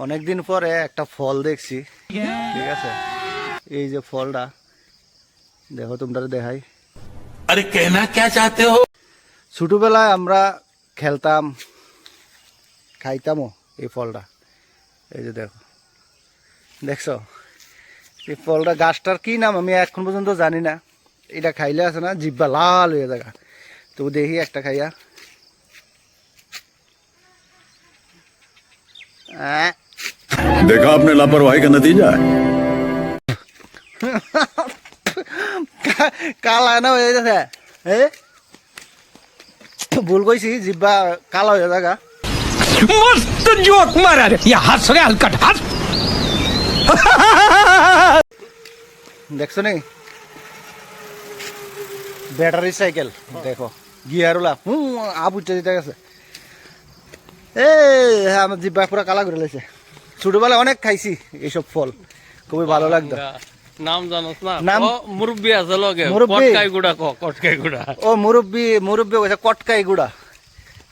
অনেকদিন পরে একটা ফল দেখছি, ঠিক আছে? এই যে ফলটা দেখো, তোমরা দেখাই। আরে কেনা কে চাতে হো? ছোটবেলায় আমরা খেলতাম, খাইতামও এই ফলটা। এই যে দেখো, দেখছো এই ফলটা, গাছটার কি নাম আমি এখন পর্যন্ত জানি না। এটা খাইলে আছে না, জিব্বা লাল হয়ে যায়। তো দেখি একটা খাইয়া। देखा आपने लापरवाही का नतीजा है। কালা না হয়ে যাচ্ছে, ভুল কইছি, জিব্বা কালা হয়ে যাগা। मस्त जोक मारा रे ये हंस रे हलकट हंस। দেখছো নি ব্যাটারি সাইকেল, দেখো গিয়ারওয়ালা আবুচা দিতে গেছে। আমার জিব্বা পুরো কালা করে লেছে। ছোটবেলায় অনেক খাইছি এইসব ফল, খুবই ভালো লাগতো। নাম জানোস না? নাম মুরব্বি আছে লগে, মুরব্বি? কটকাই গুড়া কটকাই গুড়া। ও মুরব্বি কইছে কটকাই গুড়া।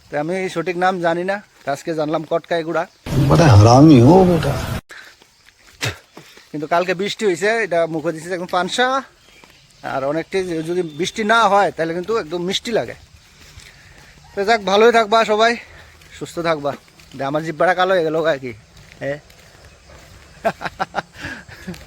তো আমি সঠিক নাম জানি না, আজকে জানলাম কটকাই গুড়া। बड़ा हरामी हो बेटा। কিন্তু কালকে বৃষ্টি হয়েছে, এটা মুখে দিচ্ছে একদম পানসা। আর অনেকটাই যদি বৃষ্টি না হয় তাহলে কিন্তু একদম মিষ্টি লাগে। তো যাক, ভালোই থাকবা সবাই, সুস্থ থাকবা। আমার জিব্বাটা কালো হয়ে গেল আর কি। হ্যাঁ।